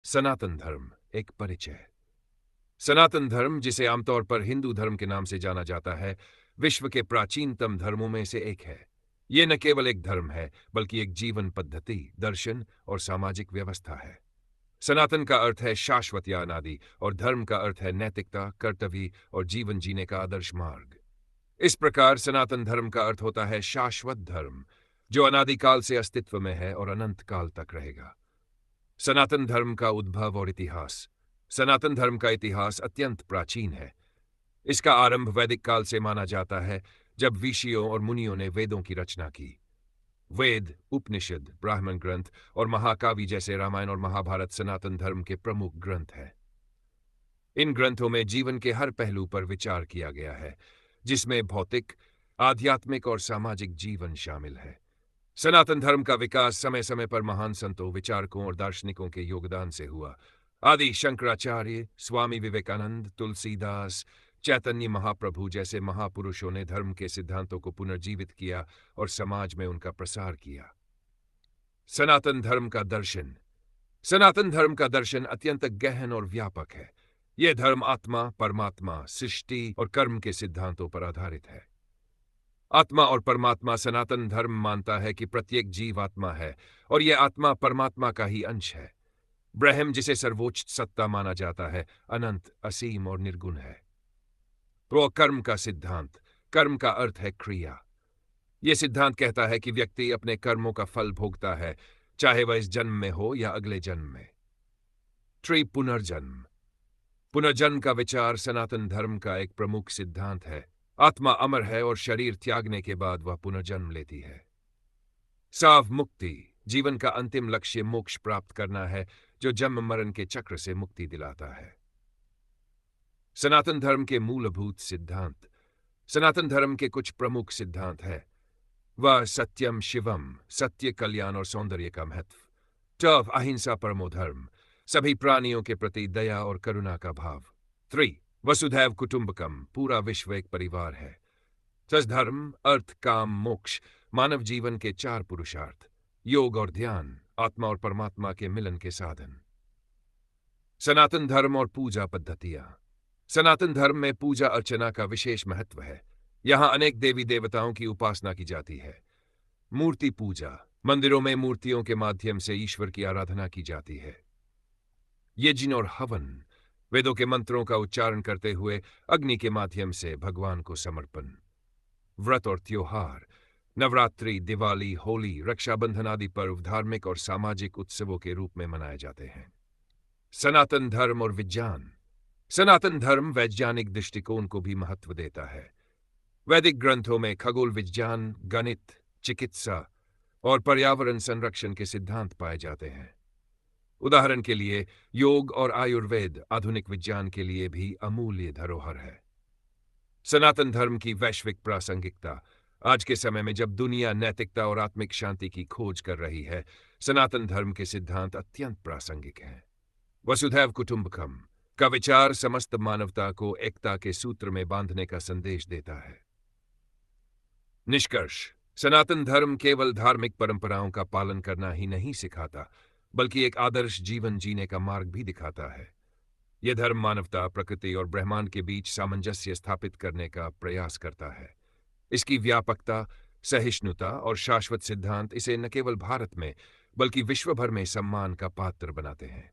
सनातन धर्म एक परिचय। सनातन धर्म, जिसे आमतौर पर हिंदू धर्म के नाम से जाना जाता है, विश्व के प्राचीनतम धर्मों में से एक है। यह न केवल एक धर्म है, बल्कि एक जीवन पद्धति, दर्शन और सामाजिक व्यवस्था है। सनातन का अर्थ है शाश्वत या अनादि, और धर्म का अर्थ है नैतिकता, कर्तव्य और जीवन जीने का आदर्श मार्ग। इस प्रकार सनातन धर्म का अर्थ होता है शाश्वत धर्म, जो अनादिकाल से अस्तित्व में है और अनंत काल तक रहेगा। सनातन धर्म का उद्भव और इतिहास। सनातन धर्म का इतिहास अत्यंत प्राचीन है। इसका आरंभ वैदिक काल से माना जाता है, जब ऋषियों और मुनियों ने वेदों की रचना की। वेद, उपनिषद, ब्राह्मण ग्रंथ और महाकाव्य जैसे रामायण और महाभारत सनातन धर्म के प्रमुख ग्रंथ हैं। इन ग्रंथों में जीवन के हर पहलू पर विचार किया गया है, जिसमें भौतिक, आध्यात्मिक और सामाजिक जीवन शामिल है। सनातन धर्म का विकास समय समय पर महान संतों, विचारकों और दार्शनिकों के योगदान से हुआ। आदि शंकराचार्य, स्वामी विवेकानंद, तुलसीदास, चैतन्य महाप्रभु जैसे महापुरुषों ने धर्म के सिद्धांतों को पुनर्जीवित किया और समाज में उनका प्रसार किया। सनातन धर्म का दर्शन। सनातन धर्म का दर्शन अत्यंत गहन और व्यापक है। यह धर्म आत्मा, परमात्मा, सृष्टि और कर्म के सिद्धांतों पर आधारित है। आत्मा और परमात्मा। सनातन धर्म मानता है कि प्रत्येक जीव आत्मा है और यह आत्मा परमात्मा का ही अंश है। ब्रह्म, जिसे सर्वोच्च सत्ता माना जाता है, अनंत, असीम और निर्गुण है। कर्म का सिद्धांत। कर्म का अर्थ है क्रिया। यह सिद्धांत कहता है कि व्यक्ति अपने कर्मों का फल भोगता है, चाहे वह इस जन्म में हो या अगले जन्म में। पुनर्जन्म। पुनर्जन्म का विचार सनातन धर्म का एक प्रमुख सिद्धांत है। आत्मा अमर है और शरीर त्यागने के बाद वह पुनर्जन्म लेती है। मुक्ति। जीवन का अंतिम लक्ष्य मोक्ष प्राप्त करना है, जो जन्म मरण के चक्र से मुक्ति दिलाता है। सनातन धर्म के मूलभूत सिद्धांत। सनातन धर्म के कुछ प्रमुख सिद्धांत है। वह सत्यम शिवम, सत्य, कल्याण और सौंदर्य का महत्व। अहिंसा परमो धर्म, सभी प्राणियों के प्रति दया और करुणा का भाव। वसुधैव कुटुंबकम, पूरा विश्व एक परिवार है। धर्म, अर्थ, काम, मोक्ष, मानव जीवन के चार पुरुषार्थ। योग और ध्यान, आत्मा और परमात्मा के मिलन के साधन। सनातन धर्म और पूजा पद्धतियां। सनातन धर्म में पूजा अर्चना का विशेष महत्व है। यहां अनेक देवी देवताओं की उपासना की जाती है। मूर्ति पूजा। मंदिरों में मूर्तियों के माध्यम से ईश्वर की आराधना की जाती है। यज्ञ और हवन। वेदों के मंत्रों का उच्चारण करते हुए अग्नि के माध्यम से भगवान को समर्पण। व्रत और त्योहार। नवरात्रि, दिवाली, होली, रक्षाबंधन आदि पर्व धार्मिक और सामाजिक उत्सवों के रूप में मनाए जाते हैं। सनातन धर्म और विज्ञान। सनातन धर्म वैज्ञानिक दृष्टिकोण को भी महत्व देता है। वैदिक ग्रंथों में खगोल विज्ञान, गणित, चिकित्सा और पर्यावरण संरक्षण के सिद्धांत पाए जाते हैं। उदाहरण के लिए योग और आयुर्वेद आधुनिक विज्ञान के लिए भी अमूल्य धरोहर है। सनातन धर्म की वैश्विक प्रासंगिकता। आज के समय में जब दुनिया नैतिकता और आत्मिक शांति की खोज कर रही है, सनातन धर्म के सिद्धांत अत्यंत प्रासंगिक हैं। वसुधैव कुटुंबकम का विचार समस्त मानवता को एकता के सूत्र में बांधने का संदेश देता है। निष्कर्ष। सनातन धर्म केवल धार्मिक परंपराओं का पालन करना ही नहीं सिखाता, बल्कि एक आदर्श जीवन जीने का मार्ग भी दिखाता है। यह धर्म मानवता, प्रकृति और ब्रह्मांड के बीच सामंजस्य स्थापित करने का प्रयास करता है। इसकी व्यापकता, सहिष्णुता और शाश्वत सिद्धांत इसे न केवल भारत में, बल्कि विश्व भर में सम्मान का पात्र बनाते हैं।